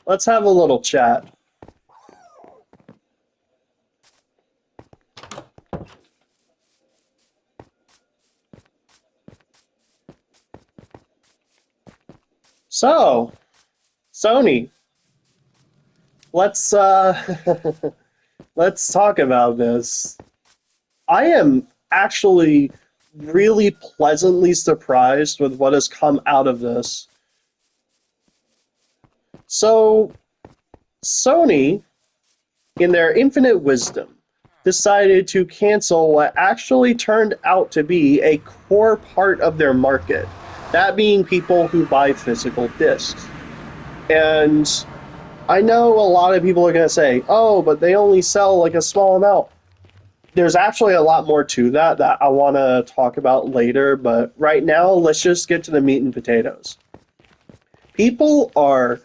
Let's have a little chat. So, Sony, let's let's talk about this. I am actually really pleasantly surprised with what has come out of this. So, Sony, in their infinite wisdom, decided to cancel what actually turned out to be a core part of their market, that being people who buy physical discs. And I know a lot of people are going to say, oh, but they only sell like a small amount. There's actually a lot more to that I want to talk about later, but right now, let's just get to the meat and potatoes. People are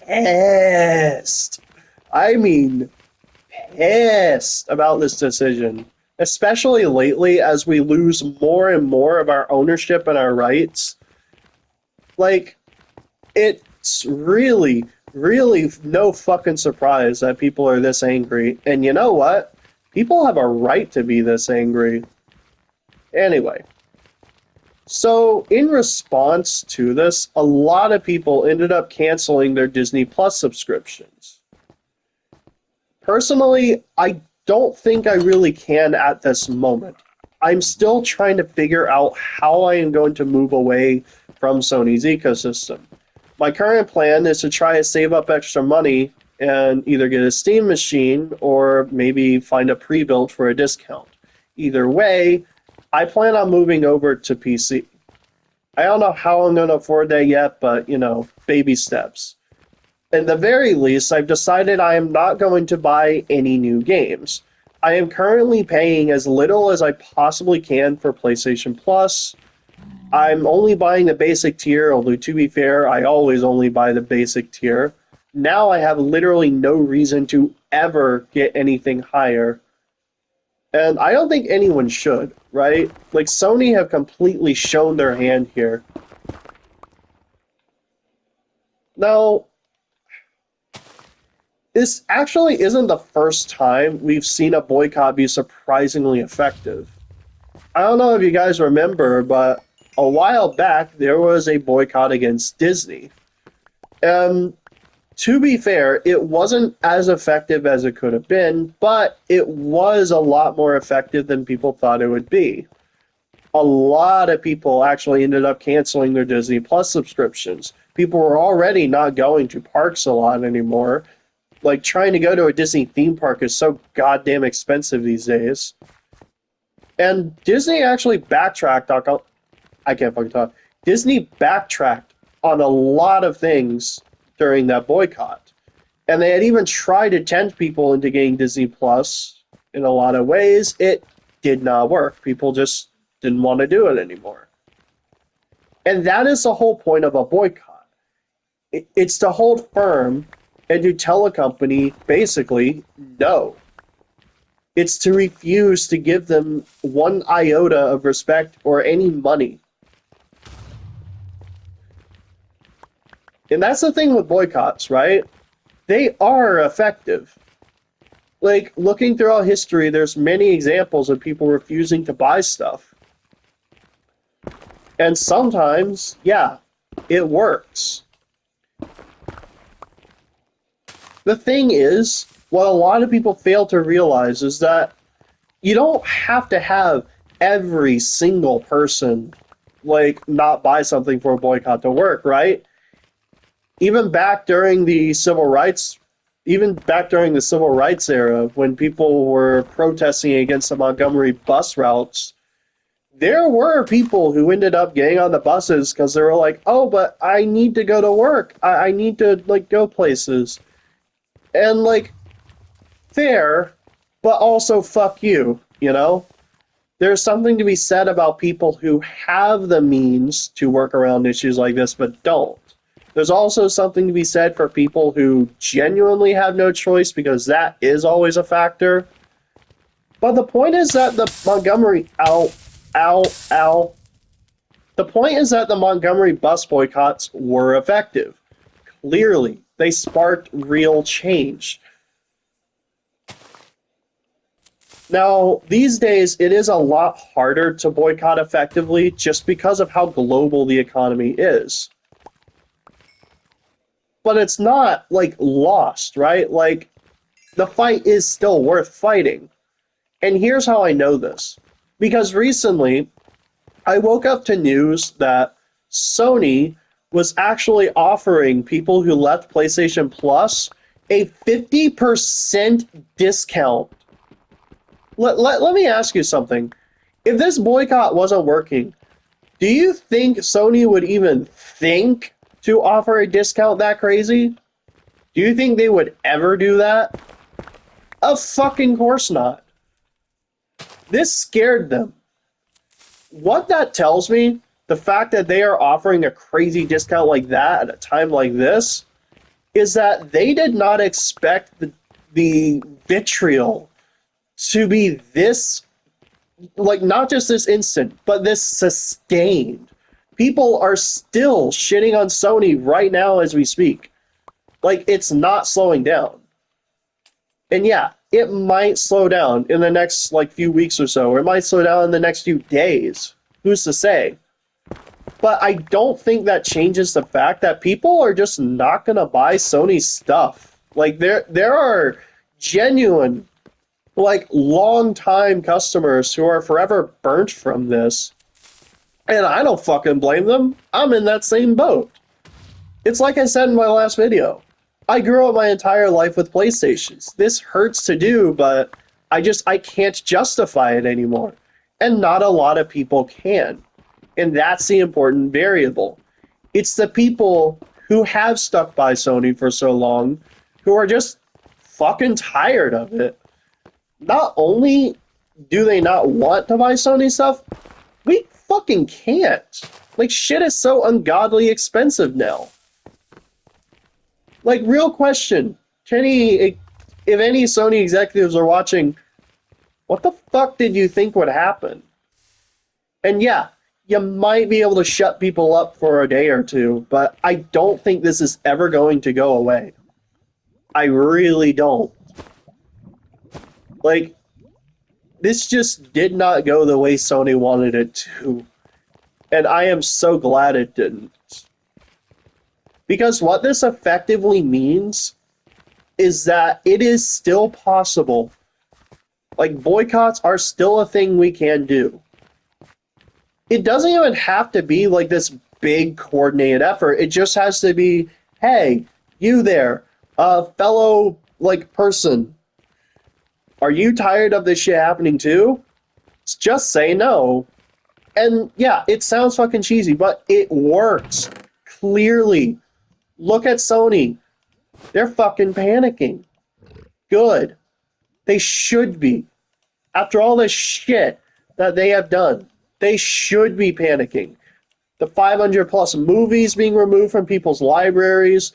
pissed. I mean, pissed about this decision, especially lately as we lose more and more of our ownership and our rights. Like, it's really, really no fucking surprise that people are this angry. And you know what? People have a right to be this angry. Anyway, so in response to this, a lot of people ended up canceling their Disney Plus subscriptions. Personally, I don't think I really can at this moment. I'm still trying to figure out how I am going to move away from Sony's ecosystem. My current plan is to try to save up extra money and either get a Steam machine or maybe find a pre-built for a discount. Either way, I plan on moving over to PC. I don't know how I'm going to afford that yet, but, you know, baby steps. At the very least, I've decided I am not going to buy any new games. I am currently paying as little as I possibly can for PlayStation Plus. I'm only buying the basic tier, although to be fair, I always only buy the basic tier. Now I have literally no reason to ever get anything higher. And I don't think anyone should, right? Like, Sony have completely shown their hand here. Now, this actually isn't the first time we've seen a boycott be surprisingly effective. I don't know if you guys remember, but a while back there was a boycott against Disney. To be fair, it wasn't as effective as it could have been, but it was a lot more effective than people thought it would be. A lot of people actually ended up canceling their Disney Plus subscriptions. People were already not going to parks a lot anymore. Like, trying to go to a Disney theme park is so goddamn expensive these days. And Disney actually backtracked on... I can't fucking talk. Disney backtracked on a lot of things during that boycott. And they had even tried to tempt people into getting Disney Plus in a lot of ways. It did not work. People just didn't want to do it anymore. And that is the whole point of a boycott. It's to hold firm and to tell a company, basically, no. It's to refuse to give them one iota of respect or any money. And that's the thing with boycotts, right? They are effective. Like, looking throughout history, there's many examples of people refusing to buy stuff. And sometimes, yeah, it works. The thing is, what a lot of people fail to realize is that you don't have to have every single person, like, not buy something for a boycott to work, right? Even back during the civil rights era, when people were protesting against the Montgomery bus routes, there were people who ended up getting on the buses because they were like, oh, but I need to go to work. I need to, like, go places. And, like, fair, but also fuck you, you know? There's something to be said about people who have the means to work around issues like this, but don't. There's also something to be said for people who genuinely have no choice, because that is always a factor. But the point is that the Montgomery... The point is that the Montgomery bus boycotts were effective. Clearly, they sparked real change. Now, these days, it is a lot harder to boycott effectively just because of how global the economy is. But it's not like lost, right? Like, the fight is still worth fighting. And here's how I know this. Because recently, I woke up to news that Sony was actually offering people who left PlayStation Plus a 50% discount. Let me ask you something. If this boycott wasn't working, do you think Sony would even think to offer a discount that crazy? Do you think they would ever do that? Of fucking course not. This scared them. What that tells me, the fact that they are offering a crazy discount like that at a time like this, is that they did not expect the vitriol to be this, like, not just this instant, but this sustained. People are still shitting on Sony right now as we speak. Like, it's not slowing down. And yeah, it might slow down in the next, like, few weeks or so, or it might slow down in the next few days. Who's to say? But I don't think that changes the fact that people are just not gonna buy Sony stuff. Like, there are genuine, like, long-time customers who are forever burnt from this. And I don't fucking blame them. I'm in that same boat. It's like I said in my last video. I grew up my entire life with PlayStations. This hurts to do, but I can't justify it anymore. And not a lot of people can. And that's the important variable. It's the people who have stuck by Sony for so long who are just fucking tired of it. Not only do they not want to buy Sony stuff, we fucking can't. Like, shit is so ungodly expensive now. Like, real question. If any Sony executives are watching, what the fuck did you think would happen? And yeah, you might be able to shut people up for a day or two, but I don't think this is ever going to go away. I really don't. Like, this just did not go the way Sony wanted it to. And I am so glad it didn't. Because what this effectively means is that it is still possible. Like, boycotts are still a thing we can do. It doesn't even have to be like this big coordinated effort. It just has to be, hey, you there, a fellow, like, person. Are you tired of this shit happening too? Just say no. And yeah, it sounds fucking cheesy, but it works. Clearly. Look at Sony. They're fucking panicking. Good. They should be. After all this shit that they have done, they should be panicking. The 500 plus movies being removed from people's libraries,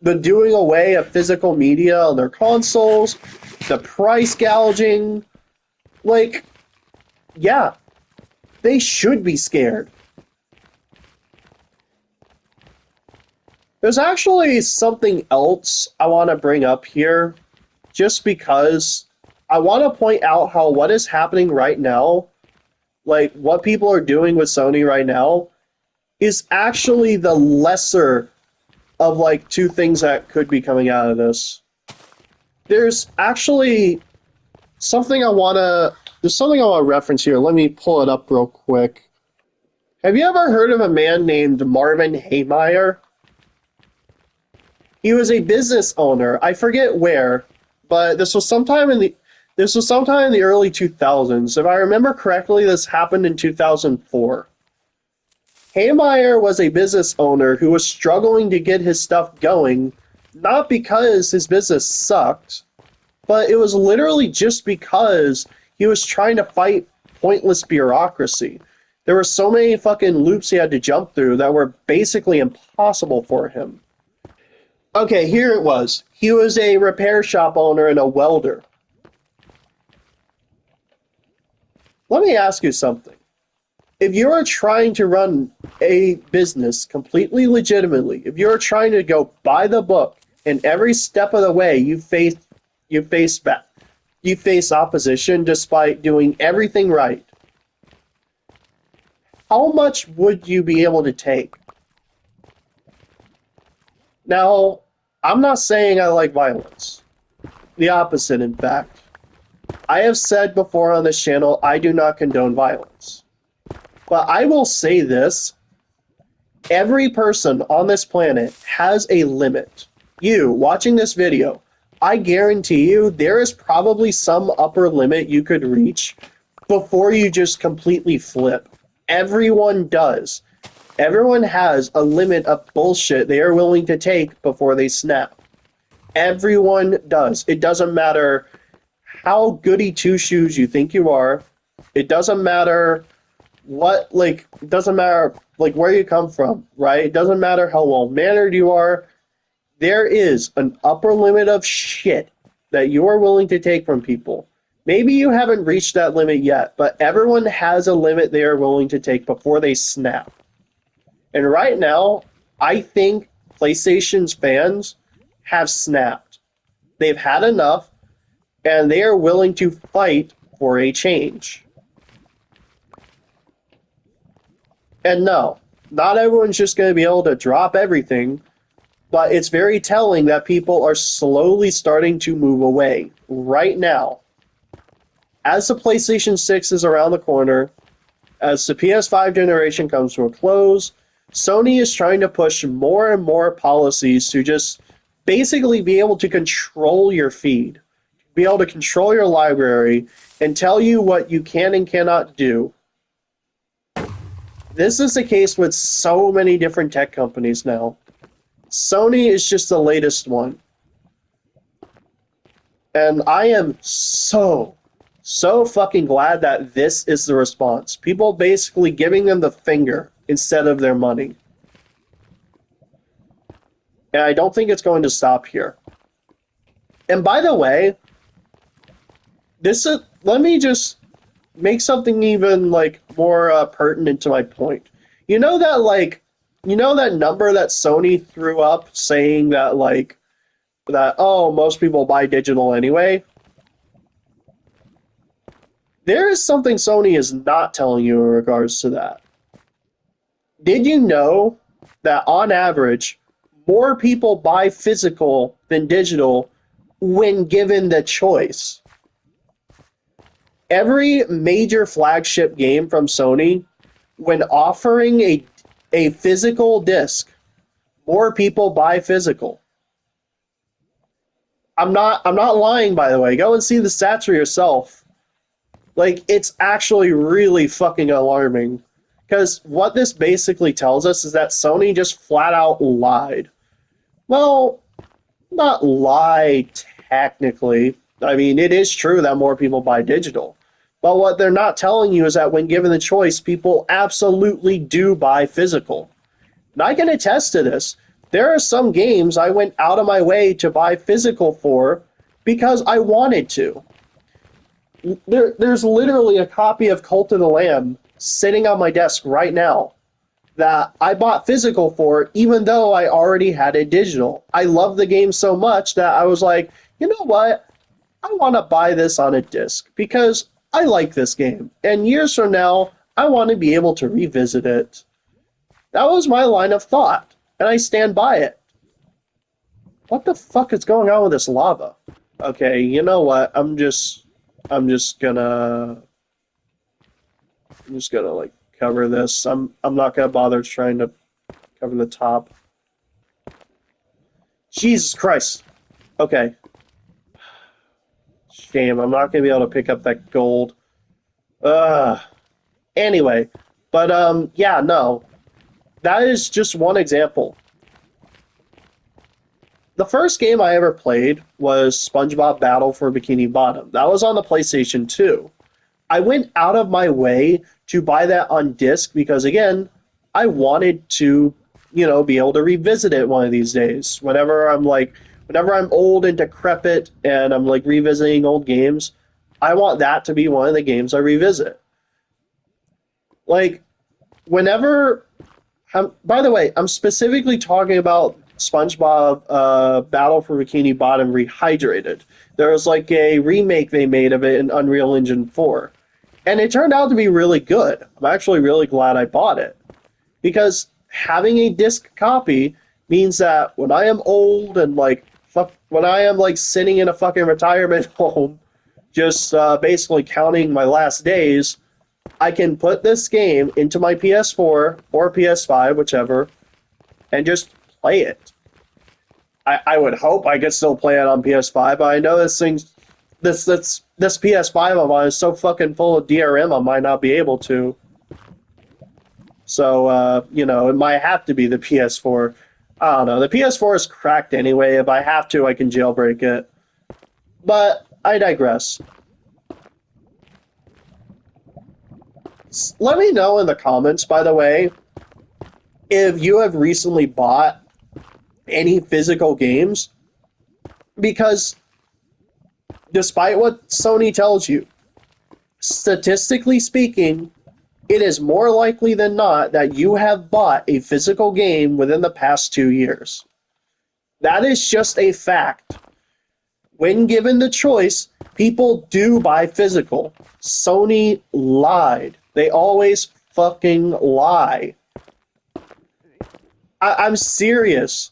the doing away of physical media on their consoles, the price gouging. Like, yeah, they should be scared. There's actually something else I want to bring up here, just because I want to point out how what is happening right now, like what people are doing with Sony right now, is actually the lesser of like two things that could be coming out of this. There's actually something I want to reference here. Let me pull it up real quick. Have you ever heard of a man named Marvin Haymeyer? He was a business owner. I forget where, but this was sometime in the early 2000s. If I remember correctly, this happened in 2004. Haymeyer was a business owner who was struggling to get his stuff going, not because his business sucked, but it was literally just because he was trying to fight pointless bureaucracy. There were so many fucking loops he had to jump through that were basically impossible for him. Okay, here it was. He was a repair shop owner and a welder. Let me ask you something. if you are trying to run a business completely legitimately, if you're trying to go by the book, and every step of the way you face opposition despite doing everything right, how much would you be able to take? Now, I'm not saying I like violence. The opposite, in fact. I have said before on this channel, I do not condone violence. But I will say this, every person on this planet has a limit. You, watching this video, I guarantee you there is probably some upper limit you could reach before you just completely flip. Everyone does. Everyone has a limit of bullshit they are willing to take before they snap. Everyone does. It doesn't matter how goody two-shoes you think you are. It doesn't matter it doesn't matter where you come from, right? It doesn't matter how well-mannered you are. There is an upper limit of shit that you are willing to take from people. Maybe you haven't reached that limit yet, but everyone has a limit they are willing to take before they snap. And right now, I think PlayStation's fans have snapped. They've had enough, and they are willing to fight for a change. And no, not everyone's just going to be able to drop everything, but it's very telling that people are slowly starting to move away right now. As the PlayStation 6 is around the corner, as the PS5 generation comes to a close, Sony is trying to push more and more policies to just basically be able to control your feed, be able to control your library, and tell you what you can and cannot do. This is the case with so many different tech companies now. Sony is just the latest one. And I am so fucking glad that this is the response. People basically giving them the finger instead of their money. And I don't think it's going to stop here. And by the way, let me just make something even more pertinent to my point. You know that number that Sony threw up saying that most people buy digital anyway? There is something Sony is not telling you in regards to that. Did you know that on average, more people buy physical than digital when given the choice? Every major flagship game from Sony, when offering a physical disc, more people buy physical. I'm not lying, by the way. Go and see the stats for yourself. It's actually really fucking alarming. Because what this basically tells us is that Sony just flat out lied. Well, not lie technically. I mean, it is true that more people buy digital. But what they're not telling you is that when given the choice, people absolutely do buy physical. And I can attest to this. There are some games I went out of my way to buy physical for because I wanted to. There's literally a copy of Cult of the Lamb sitting on my desk right now that I bought physical for even though I already had it digital. I love the game so much that I was like, you know what? I want to buy this on a disc because I like this game. And years from now, I want to be able to revisit it. That was my line of thought, and I stand by it. What the fuck is going on with this lava? Okay, you know what? I'm just gonna cover this. I'm not gonna bother trying to cover the top. Jesus Christ. Okay. Shame, I'm not gonna be able to pick up that gold. Anyway, but yeah, no. That is just one example. The first game I ever played was SpongeBob Battle for Bikini Bottom. That was on the PlayStation 2. I went out of my way to buy that on disc because, again, I wanted to, be able to revisit it one of these days. Whenever I'm old and decrepit and I'm revisiting old games, I want that to be one of the games I revisit. whenever, by the way, I'm specifically talking about SpongeBob Battle for Bikini Bottom Rehydrated. There was like a remake they made of it in Unreal Engine 4. And it turned out to be really good. I'm actually really glad I bought it. Because having a disc copy means that when I am old and like, when I am like sitting in a fucking retirement home, just basically counting my last days, I can put this game into my PS4 or PS5, whichever, and just play it. I would hope I could still play it on PS5, but I know this PS5 of mine is so fucking full of DRM I might not be able to. So it might have to be the PS4. I don't know. The PS4 is cracked anyway. If I have to, I can jailbreak it. But I digress. Let me know in the comments, by the way, if you have recently bought any physical games, because despite what Sony tells you, statistically speaking, it is more likely than not that you have bought a physical game within the past 2 years. That is just a fact. When given the choice, people do buy physical. Sony lied. They always fucking lie. I'm serious.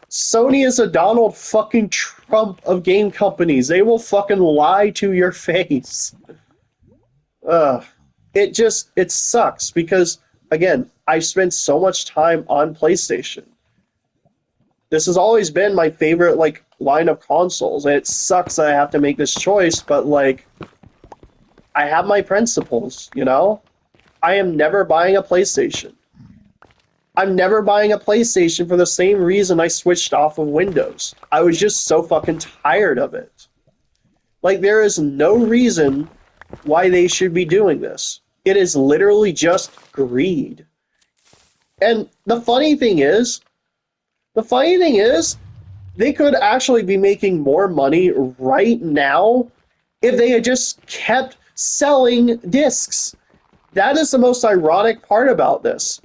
Sony is a Donald fucking Trump of game companies. They will fucking lie to your face. Ugh. It sucks because, again, I spent so much time on PlayStation. This has always been my favorite, like, line of consoles, and it sucks that I have to make this choice, but, like, I have my principles, you know? I am never buying a PlayStation. I'm never buying a PlayStation for the same reason I switched off of Windows. I was just so fucking tired of it. Like, there is no reason why they should be doing this. It is literally just greed. And the funny thing is, they could actually be making more money right now if they had just kept selling discs. That is the most ironic part about this.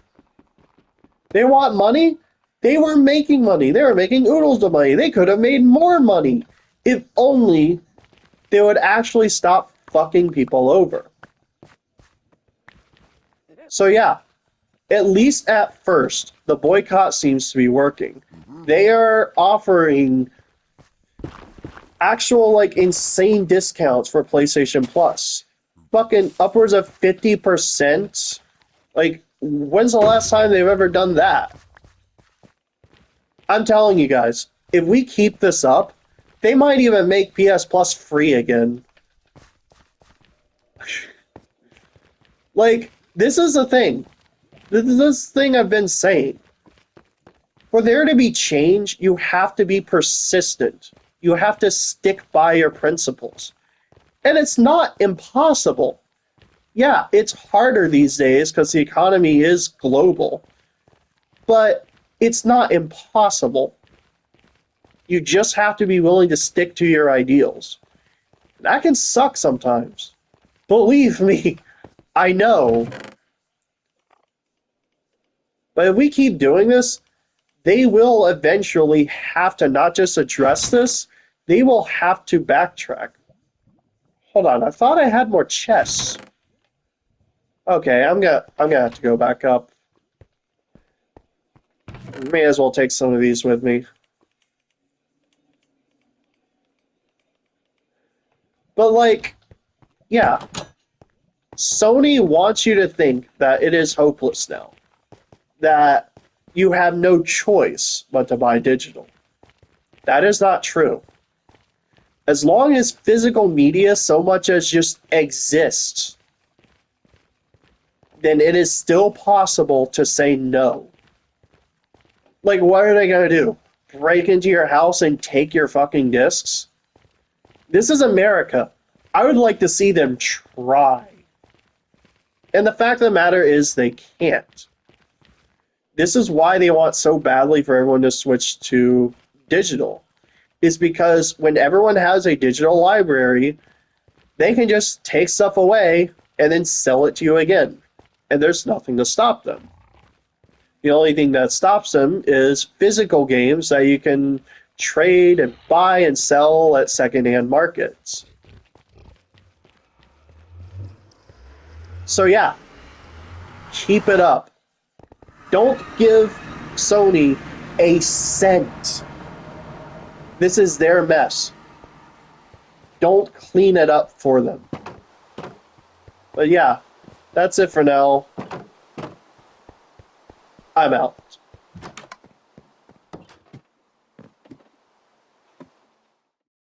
They want money? They were making money. They were making oodles of money. They could have made more money if only they would actually stop fucking people over. So yeah, at least at first, the boycott seems to be working. They are offering actual, like, insane discounts for PlayStation Plus. Fucking upwards of 50%. Like, when's the last time they've ever done that? I'm telling you guys, if we keep this up, they might even make PS Plus free again. Like, this is the thing. This thing I've been saying. For there to be change, you have to be persistent. You have to stick by your principles. And it's not impossible. Yeah, it's harder these days because the economy is global. But it's not impossible. You just have to be willing to stick to your ideals. That can suck sometimes. Believe me, I know. But if we keep doing this, they will eventually have to not just address this, they will have to backtrack. Hold on, I thought I had more chests. Okay, I'm gonna have to go back up. May as well take some of these with me. But like, yeah. Sony wants you to think that it is hopeless now. That you have no choice but to buy digital. That is not true. As long as physical media so much as just exists, then it is still possible to say no. Like, what are they going to do? Break into your house and take your fucking discs? This is America. I would like to see them try. And the fact of the matter is they can't. This is why they want so badly for everyone to switch to digital. Is because when everyone has a digital library, they can just take stuff away and then sell it to you again. and there's nothing to stop them. The only thing that stops them is physical games that you can trade and buy and sell at secondhand markets. So yeah, keep it up. Don't give Sony a cent. This is their mess. Don't clean it up for them. But yeah, that's it for now. I'm out.